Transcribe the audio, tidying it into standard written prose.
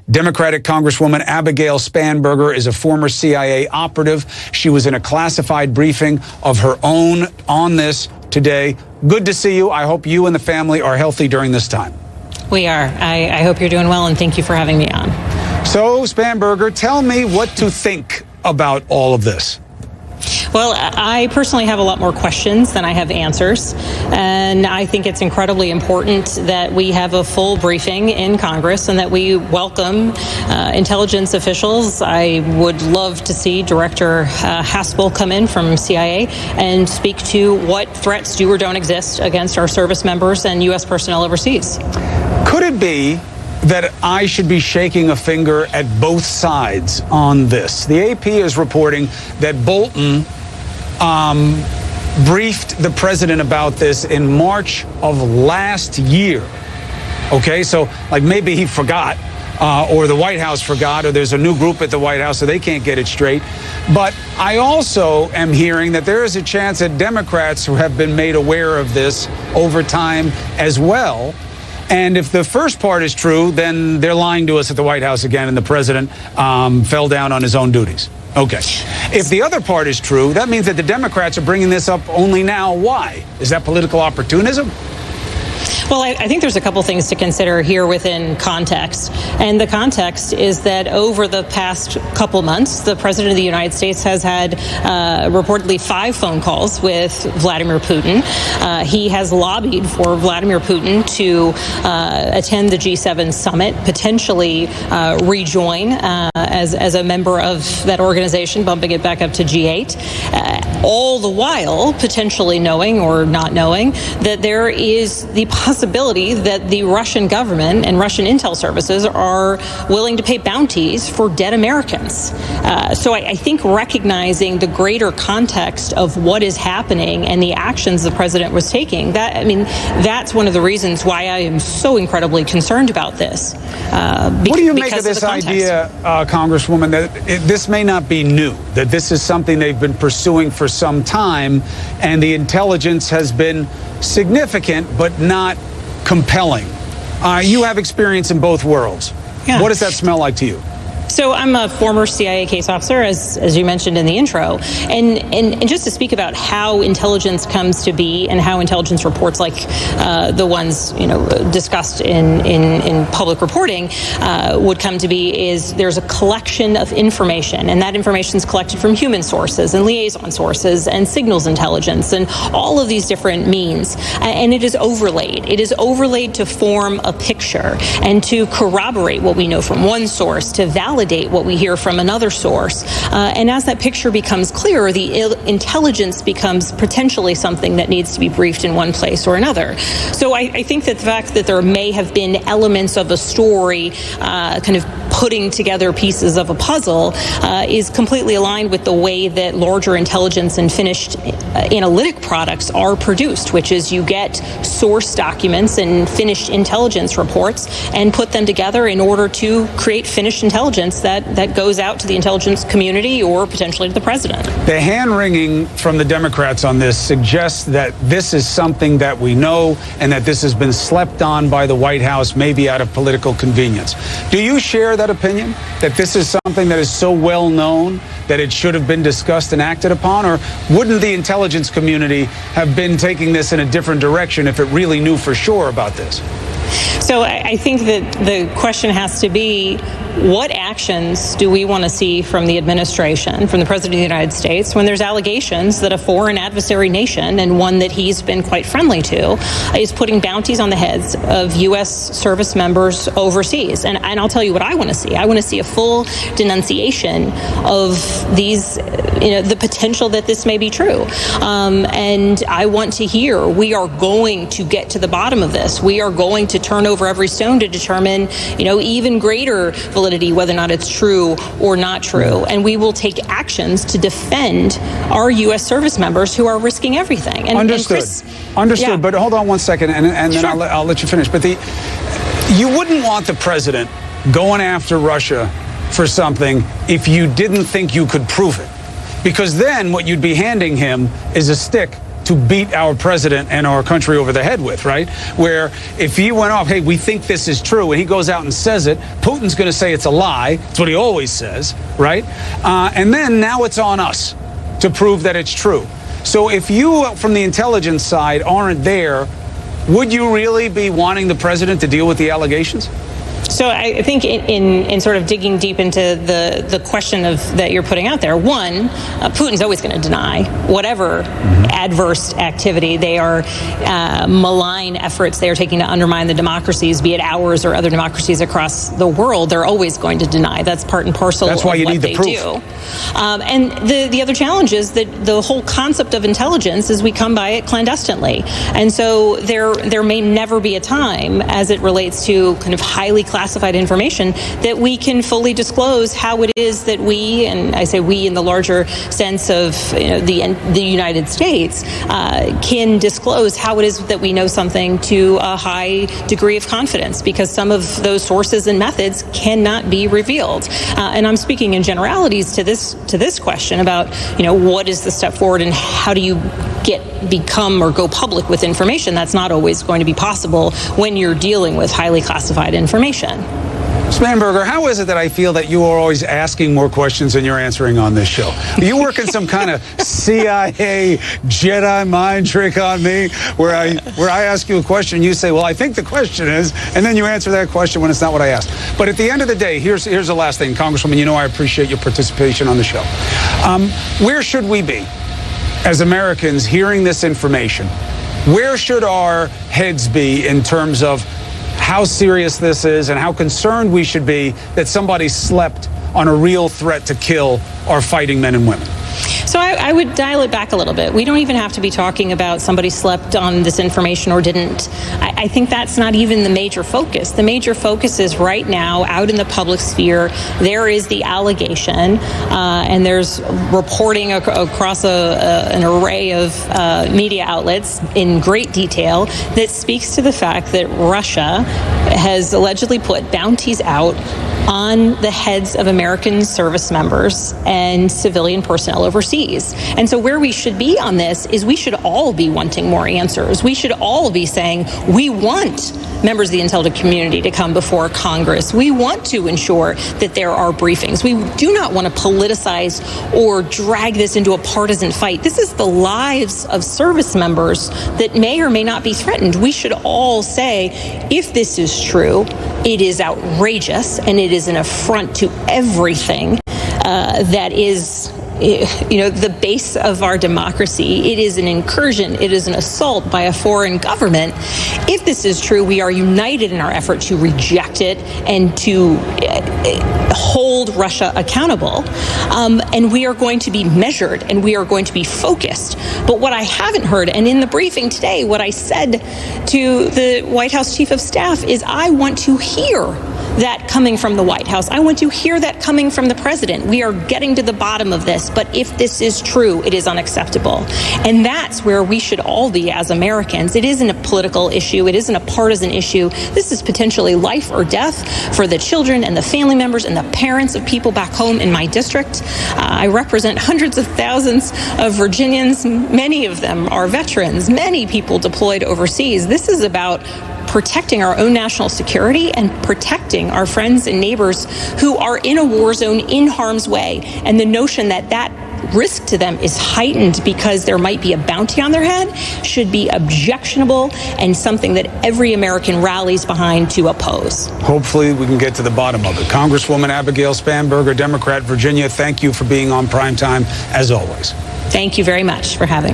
Democratic Congresswoman Abigail Spanberger is a former CIA operative. She was in a classified briefing of her own on this today. Good to see you. I hope you and the family are healthy during this time. We are. I hope you're doing well, and thank you for having me on. So, Spanberger, tell me what to think about all of this. Well, I personally have a lot more questions than I have answers, and I think it's incredibly important that we have a full briefing in Congress and that we welcome intelligence officials. I would love to see Director Haspel come in from CIA and speak to what threats do or don't exist against our service members and U.S. personnel overseas. Could it be that I should be shaking a finger at both sides on this? The AP is reporting that Bolton briefed the president about this in March of last year. Okay, so like maybe he forgot, or the White House forgot, or there's a new group at the White House so they can't get it straight. But I also am hearing that there is a chance that Democrats who have been made aware of this over time as well. And if the first part is true, then they're lying to us at the White House again, and the president fell down on his own duties. Okay. If the other part is true, that means that the Democrats are bringing this up only now. Why? Is that political opportunism? Well, I think there's a couple things to consider here within context. And the context is that over the past couple months, the President of the United States has had reportedly 5 phone calls with Vladimir Putin. He has lobbied for Vladimir Putin to attend the G7 summit, potentially rejoin as a member of that organization, bumping it back up to G8. All the while potentially knowing or not knowing that there is the possibility that the Russian government and Russian intel services are willing to pay bounties for dead Americans. So I think recognizing the greater context of what is happening and the actions the president was taking, that's one of the reasons why I am so incredibly concerned about this. What do you make of this idea, Congresswoman, that this may not be new, that this is something they've been pursuing for some time, and the intelligence has been significant but not compelling? You have experience in both worlds. Yeah. What does that smell like to you? So I'm a former CIA case officer, as you mentioned in the intro, and just to speak about how intelligence comes to be and how intelligence reports like the ones discussed in public reporting would come to be is there's a collection of information, and that information is collected from human sources and liaison sources and signals intelligence and all of these different means, and it is overlaid. It is overlaid to form a picture and to corroborate what we know from one source, to validate what we hear from another source. And as that picture becomes clearer, the intelligence becomes potentially something that needs to be briefed in one place or another. So I think that the fact that there may have been elements of a story kind of putting together pieces of a puzzle is completely aligned with the way that larger intelligence and finished analytic products are produced, which is you get source documents and finished intelligence reports and put them together in order to create finished intelligence that goes out to the intelligence community or potentially to the president. The hand-wringing from the Democrats on this suggests that this is something that we know and that this has been slept on by the White House, maybe out of political convenience. Do you share that opinion, that this is something that is so well known that it should have been discussed and acted upon? Or wouldn't the intelligence community have been taking this in a different direction if it really knew for sure about this? So I think that the question has to be, what actions do we want to see from the administration, from the President of the United States, when there's allegations that a foreign adversary nation, and one that he's been quite friendly to, is putting bounties on the heads of U.S. service members overseas? And I'll tell you what I want to see. I want to see a full denunciation of these, the potential that this may be true. And I want to hear, we are going to get to the bottom of this. We are going to turn over every stone to determine, even greater validity, whether or not it's true or not true. And we will take actions to defend our U.S. service members who are risking everything. And, Understood. Understood. Yeah. But hold on one second, and then sure. I'll let you finish. But you wouldn't want the president going after Russia for something if you didn't think you could prove it. Because then what you'd be handing him is a stick to beat our president and our country over the head with, right? Where if he went off, hey, we think this is true, and he goes out and says it, Putin's going to say it's a lie. That's what he always says, right? And then now it's on us to prove that it's true. So if you, from the intelligence side, aren't there, would you really be wanting the president to deal with the allegations? So I think in sort of digging deep into the question that you're putting out there, one, Putin's always going to deny whatever adverse activity they are, malign efforts they are taking to undermine the democracies, be it ours or other democracies across the world. They're always going to deny. That's part and parcel of what they do. And the other challenge is that the whole concept of intelligence is we come by it clandestinely. And so there may never be a time, as it relates to kind of highly classified information, that we can fully disclose how it is that we, and I say we in the larger sense of the United States, can disclose how it is that we know something to a high degree of confidence, because some of those sources and methods cannot be revealed. And I'm speaking in generalities to this question about what is the step forward and how do you become or go public with information. That's not always going to be possible when you're dealing with highly classified information. Spanberger, how is it that I feel that you are always asking more questions than you're answering on this show? Are you working some kind of CIA Jedi mind trick on me where I ask you a question, you say, well, I think the question is, and then you answer that question when it's not what I asked. But at the end of the day, here's the last thing. Congresswoman, I appreciate your participation on the show. Where should we be as Americans hearing this information? Where should our heads be in terms of how serious this is and how concerned we should be that somebody slept on a real threat to kill our fighting men and women? So I would dial it back a little bit. We don't even have to be talking about somebody slept on this information or didn't. I think that's not even the major focus. The major focus is right now out in the public sphere, there is the allegation, and there's reporting across an array of media outlets in great detail that speaks to the fact that Russia has allegedly put bounties out on the heads of American service members and civilian personnel overseas. And so where we should be on this is we should all be wanting more answers. We should all be saying we want members of the intelligence community to come before Congress. We want to ensure that there are briefings. We do not want to politicize or drag this into a partisan fight. This is the lives of service members that may or may not be threatened. We should all say, if this is true, it is outrageous and it is an affront to everything that is the base of our democracy. It is an incursion. It is an assault by a foreign government. If this is true, we are united in our effort to reject it and to hold Russia accountable. And we are going to be measured and we are going to be focused. But what I haven't heard, and in the briefing today, what I said to the White House Chief of Staff is I want to hear that coming from the White House. I want to hear that coming from the president. We are getting to the bottom of this, but if this is true, it is unacceptable. And that's where we should all be as Americans. It isn't a political issue. It isn't a partisan issue. This is potentially life or death for the children and the family members and the parents of people back home in my district. I represent hundreds of thousands of Virginians. Many of them are veterans, many people deployed overseas. This is about protecting our own national security and protecting our friends and neighbors who are in a war zone in harm's way. And the notion that that risk to them is heightened because there might be a bounty on their head should be objectionable and something that every American rallies behind to oppose. Hopefully we can get to the bottom of it. Congresswoman Abigail Spanberger, Democrat, Virginia, thank you for being on Primetime as always. Thank you very much for having me.